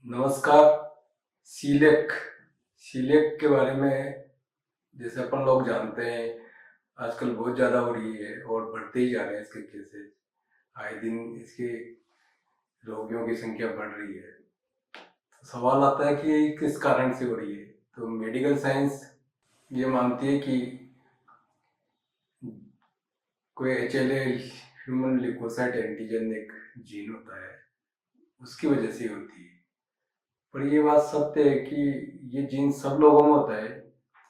नमस्कार। सीलेक सीलेक के बारे में जैसे अपन लोग जानते हैं, आजकल बहुत ज़्यादा हो रही है और बढ़ते ही जा रहे हैं इसके केसेस। आए दिन इसके रोगियों की संख्या बढ़ रही है। तो सवाल आता है कि ये किस कारण से हो रही है। तो मेडिकल साइंस ये मानती है कि कोई HLA ह्यूमन ल्यूकोसाइट एंटीजन एक जीन होता है, उसकी वजह से होती है। पर ये बात सत्य है कि ये जीन सब लोगों में होता है।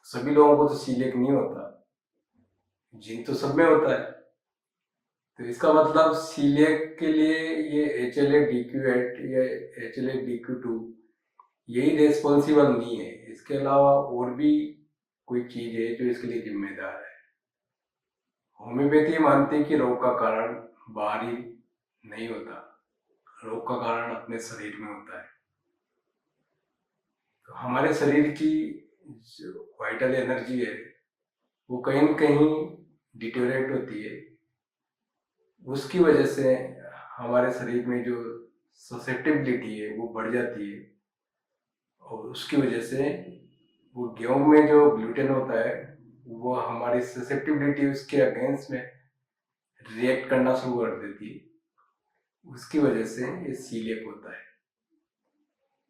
सभी लोगों को तो सीलिएक नहीं होता, जीन तो सब में होता है। तो इसका मतलब सीलिएक के लिए ये HLA-DQ8 या HLA-DQ2 यही रेस्पॉन्सिबल नहीं है। इसके अलावा और भी कोई चीज है जो इसके लिए जिम्मेदार है। होम्योपैथी मानती है कि रोग का कारण बाहरी नहीं होता, रोग का कारण अपने शरीर में होता है। तो हमारे शरीर की जो वाइटल एनर्जी है वो कहीं न कहीं डिटेरियोरेट होती है। उसकी वजह से हमारे शरीर में जो ससेप्टिबिलिटी है वो बढ़ जाती है और उसकी वजह से वो गेहूं में जो ग्लूटेन होता है वो हमारी ससेप्टिबिलिटी उसके अगेंस्ट में रिएक्ट करना शुरू कर देती है। उसकी वजह से ये सीलिएक होता है।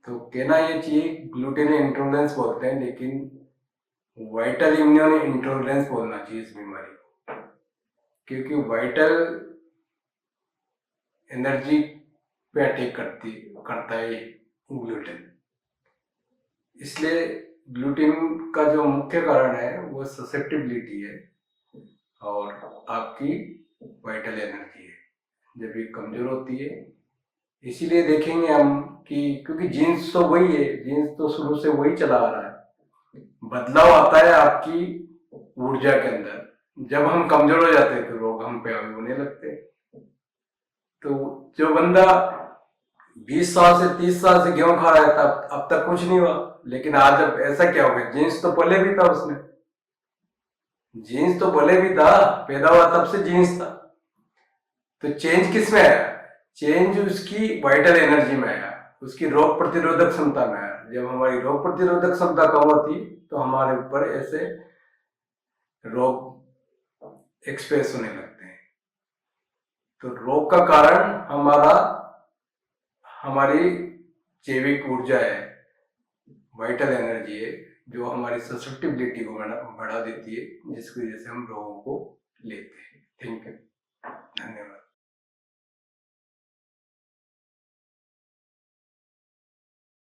तो कहना ये चाहिए ग्लूटेन इंटॉलरेंस बोलते हैं, लेकिन वाइटल इम्यून इंटॉलरेंस बोलना चाहिए इस बीमारी को, क्योंकि वाइटल एनर्जी पे अटैक करता है ये ग्लूटेन। इसलिए ग्लूटेन का जो मुख्य कारण है वो ससेप्टिबिलिटी है और आपकी वाइटल एनर्जी है, जब ये कमजोर होती है। इसीलिए देखेंगे हम कि क्योंकि जीन्स तो वही है, जीन्स तो शुरू से वही चला आ रहा है। बदलाव आता है आपकी ऊर्जा के अंदर। जब हम कमजोर हो जाते हैं तो रोग हम पे हावी होने लगते हैं। तो जो बंदा 20 साल से 30 साल से गेहूं खा रहा है तब अब तक कुछ नहीं हुआ, लेकिन आज जब ऐसा क्या हो गया, जीन्स तो पहले भी था, उसमें जीन्स तो पहले भी था, पैदा हुआ तब से जीन्स था। तो चेंज किस में आया? चेंज उसकी वाइटल एनर्जी में आया, उसकी रोग प्रतिरोधक क्षमता में आया। जब हमारी रोग प्रतिरोधक क्षमता कम होती तो हमारे ऊपर ऐसे रोग एक्सप्रेस होने लगते हैं। तो रोग का कारण हमारी जैविक ऊर्जा है, वाइटल एनर्जी है, जो हमारी ससेप्टिबिलिटी को बढ़ा देती है, जिसकी वजह से हम रोगों को लेते हैं। थैंक यू, धन्यवाद।